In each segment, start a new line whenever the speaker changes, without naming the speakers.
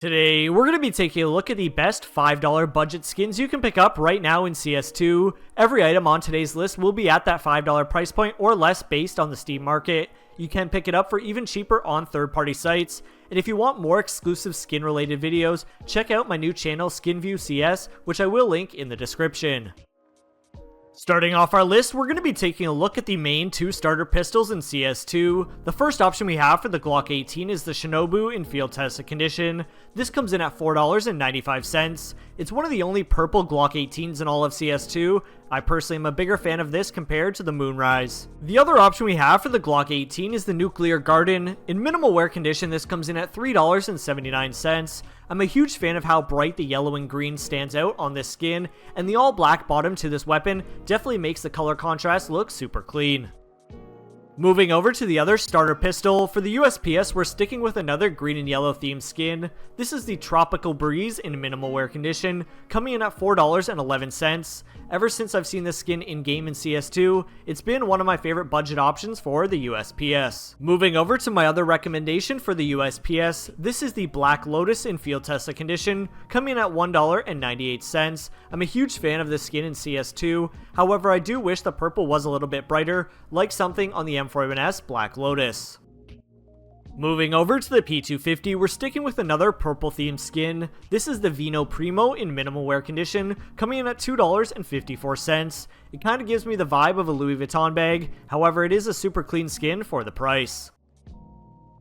Today, we're going to be taking a look at the best $5 budget skins you can pick up right now in CS2. Every item on today's list will be at that $5 price point or less based on the Steam market. You can pick it up for even cheaper on third-party sites. And if you want more exclusive skin-related videos, check out my new channel SkinViewCS, which I will link in the description. Starting off our list, we're going to be taking a look at the main two starter pistols in CS2. The first option we have for the Glock 18 is the Shinobu in field tested condition. This comes in at $4.95. It's one of the only purple Glock 18s in all of CS2. I personally am a bigger fan of this compared to the Moonrise. The other option we have for the Glock 18 is the Nuclear Garden. In minimal wear condition, this comes in at $3.79. I'm a huge fan of how bright the yellow and green stands out on this skin, and the all black bottom to this weapon definitely makes the color contrast look super clean. Moving over to the other starter pistol, for the USPS we're sticking with another green and yellow themed skin. This is the Tropical Breeze in minimal wear condition, coming in at $4.11. Ever since I've seen this skin in-game in CS2, it's been one of my favorite budget options for the USPS. Moving over to my other recommendation for the USPS, this is the Black Lotus in field tested condition, coming in at $1.98. I'm a huge fan of this skin in CS2, however I do wish the purple was a little bit brighter, like something on the M41S Black Lotus. Moving over to the P250, we're sticking with another purple themed skin. This is the Vino Primo in minimal wear condition, coming in at $2.54. It kind of gives me the vibe of a Louis Vuitton bag, however it is a super clean skin for the price.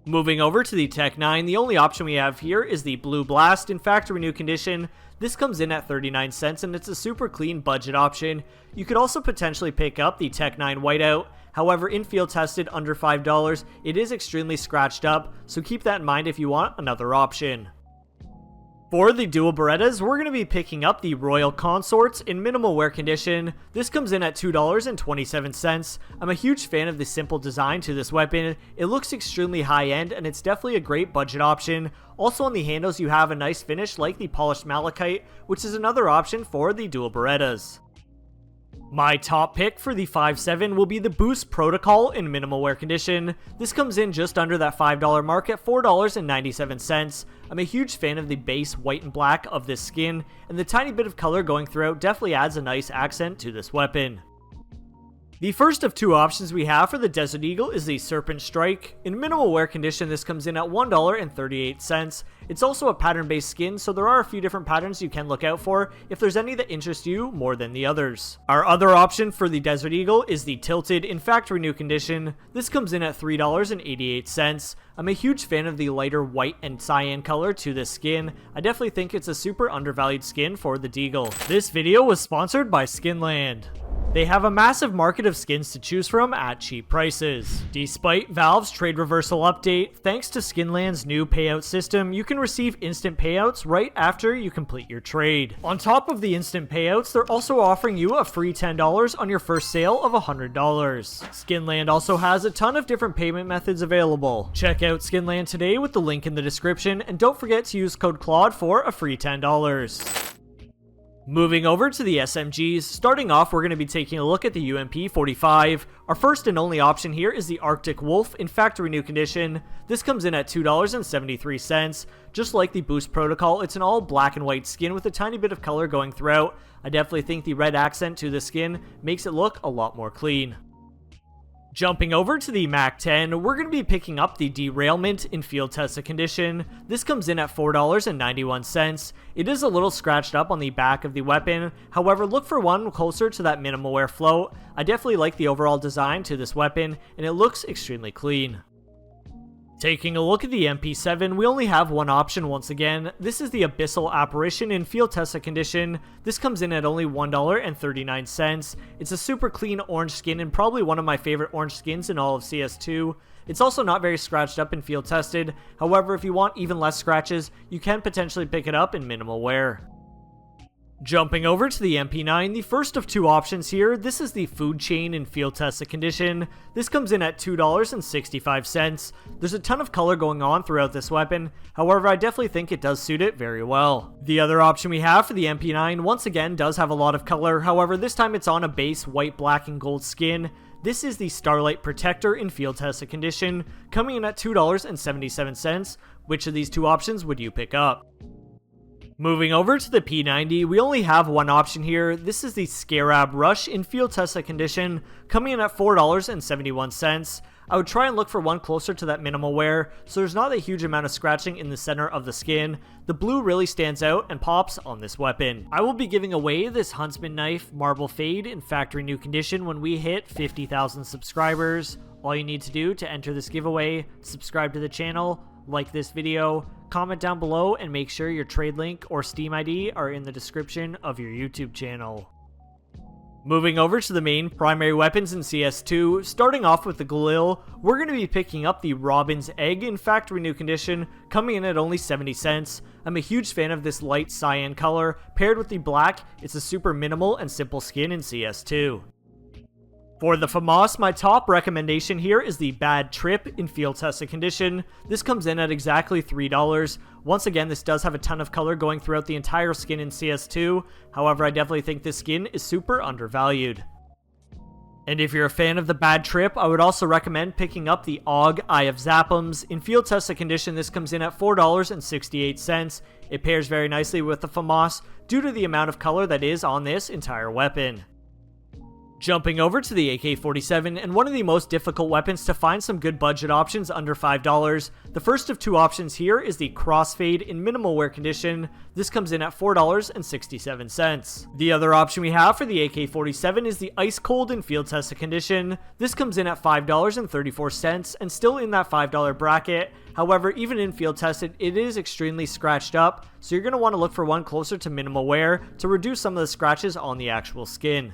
Moving over to the Tech 9, the only option we have here is the Blue Blast in factory new condition. This comes in at 39 cents and it's a super clean budget option. You could also potentially pick up the Tech 9 Whiteout. However, in field tested under $5, it is extremely scratched up, so keep that in mind if you want another option. For the dual Berettas, we're going to be picking up the Royal Consorts in minimal wear condition. This comes in at $2.27. I'm a huge fan of the simple design to this weapon. It looks extremely high-end and it's definitely a great budget option. Also on the handles you have a nice finish like the polished malachite, which is another option for the dual Berettas. My top pick for the 5.7 will be the Boost Protocol in minimal wear condition. This comes in just under that $5 mark at $4.97. I'm a huge fan of the base white and black of this skin, and the tiny bit of color going throughout definitely adds a nice accent to this weapon. The first of two options we have for the Desert Eagle is the Serpent Strike. In minimal wear condition, this comes in at $1.38. It's also a pattern-based skin, so there are a few different patterns you can look out for if there's any that interest you more than the others. Our other option for the Desert Eagle is the Tilted in factory new condition. This comes in at $3.88. I'm a huge fan of the lighter white and cyan color to this skin. I definitely think it's a super undervalued skin for the DEAGLE. This video was sponsored by Skinland. They have a massive market of skins to choose from at cheap prices. Despite Valve's trade reversal update, thanks to Skinland's new payout system, you can receive instant payouts right after you complete your trade. On top of the instant payouts, they're also offering you a free $10 on your first sale of $100. Skinland also has a ton of different payment methods available. Check out Skinland today with the link in the description, and don't forget to use code Claude for a free $10. Moving over to the SMGs, starting off we're going to be taking a look at the UMP45. Our first and only option here is the Arctic Wolf in factory new condition. This comes in at $2.73. Just like the Boost Protocol, it's an all black and white skin with a tiny bit of color going throughout. I definitely think the red accent to the skin makes it look a lot more clean. Jumping over to the MAC-10, we're going to be picking up the Derailment in field tested condition. This comes in at $4.91. It is a little scratched up on the back of the weapon, however look for one closer to that minimal wear float. I definitely like the overall design to this weapon, and it looks extremely clean. Taking a look at the MP7, we only have one option once again. This is the Abyssal Apparition in field tested condition. This comes in at only $1.39. It's a super clean orange skin and probably one of my favorite orange skins in all of CS2. It's also not very scratched up in field tested. However, if you want even less scratches, you can potentially pick it up in minimal wear. Jumping over to the MP9, the first of two options here, this is the Food Chain in field tested condition. This comes in at $2.65. There's a ton of color going on throughout this weapon, however I definitely think it does suit it very well. The other option we have for the MP9 once again does have a lot of color, however this time it's on a base white, black, and gold skin. This is the Starlight Protector in field tested condition, coming in at $2.77. Which of these two options would you pick up? Moving over to the P90, we only have one option here. This is the Scarab Rush in field tested condition, coming in at $4.71. I would try and look for one closer to that minimal wear, so there's not a huge amount of scratching in the center of the skin. The blue really stands out and pops on this weapon. I will be giving away this Huntsman Knife Marble Fade in factory new condition when we hit 50,000 subscribers. All you need to do to enter this giveaway, subscribe to the channel, like this video, comment down below, and make sure your trade link or Steam ID are in the description of your YouTube channel. Moving over to the main primary weapons in CS2, starting off with the Galil, we're going to be picking up the Robin's Egg in factory new condition, coming in at only 70 cents. I'm a huge fan of this light cyan color, paired with the black. It's a super minimal and simple skin in CS2. For the FAMAS, my top recommendation here is the Bad Trip in field tested condition. This comes in at exactly $3. Once again, this does have a ton of color going throughout the entire skin in CS2. However, I definitely think this skin is super undervalued. And if you're a fan of the Bad Trip, I would also recommend picking up the AUG Eye of Zappums. In field tested condition, this comes in at $4.68. It pairs very nicely with the FAMAS due to the amount of color that is on this entire weapon. Jumping over to the AK-47, and one of the most difficult weapons to find some good budget options under $5. The first of two options here is the Crossfade in minimal wear condition. This comes in at $4.67. The other option we have for the AK-47 is the Ice Cold in field tested condition. This comes in at $5.34 and still in that $5 bracket. However, even in field tested, it is extremely scratched up, so you're going to want to look for one closer to minimal wear to reduce some of the scratches on the actual skin.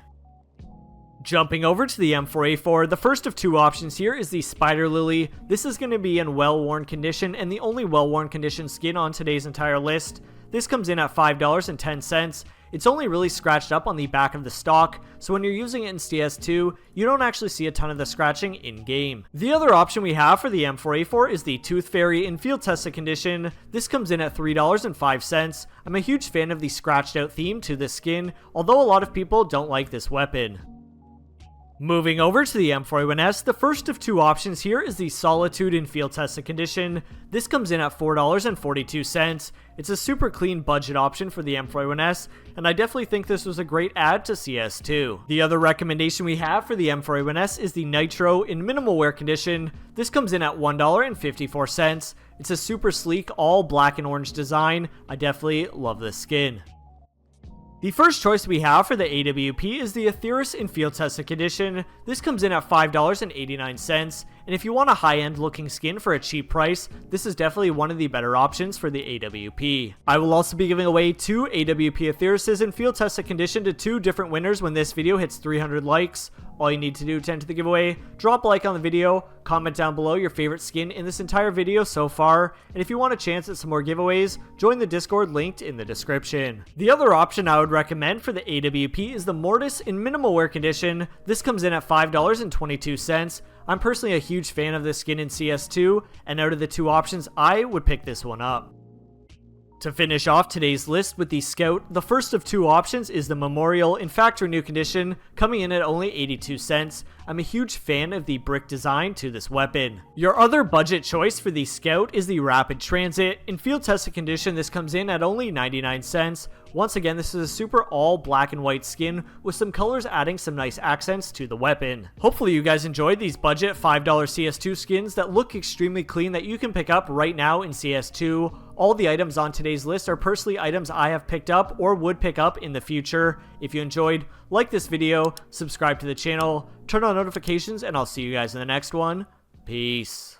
Jumping over to the M4A4, the first of two options here is the Spider Lily. This is going to be in well-worn condition and the only well-worn condition skin on today's entire list. This comes in at $5.10. It's only really scratched up on the back of the stock, so when you're using it in CS2, you don't actually see a ton of the scratching in-game. The other option we have for the M4A4 is the Tooth Fairy in field tested condition. This comes in at $3.05. I'm a huge fan of the scratched out theme to this skin, although a lot of people don't like this weapon. Moving over to the M4A1S, the first of two options here is the Solitude in field tested condition. This comes in at $4.42. It's a super clean budget option for the M4A1S, and I definitely think this was a great add to CS2. The other recommendation we have for the M4A1S is the Nitro in minimal wear condition. This comes in at $1.54. It's a super sleek all black and orange design. I definitely love this skin. The first choice we have for the AWP is the Aetheris in field tested condition. This comes in at $5.89, and if you want a high-end looking skin for a cheap price, this is definitely one of the better options for the AWP. I will also be giving away two AWP Aetherises in field tested condition to two different winners when this video hits 300 likes. All you need to do to enter the giveaway, drop a like on the video, comment down below your favorite skin in this entire video so far, and if you want a chance at some more giveaways, join the Discord linked in the description. The other option I would recommend for the AWP is the Mortis in minimal wear condition. This comes in at $5.22. I'm personally a huge fan of this skin in CS2, and out of the two options, I would pick this one up. To finish off today's list with the Scout, the first of two options is the Memorial in factory new condition, coming in at only 82 cents. I'm a huge fan of the brick design to this weapon. Your other budget choice for the Scout is the Rapid Transit. In field tested condition, this comes in at only 99 cents. Once again, this is a super all black and white skin with some colors adding some nice accents to the weapon. Hopefully you guys enjoyed these budget $5 CS2 skins that look extremely clean that you can pick up right now in CS2. All the items on today's list are personally items I have picked up or would pick up in the future. If you enjoyed, like this video, subscribe to the channel, turn on notifications, and I'll see you guys in the next one. Peace.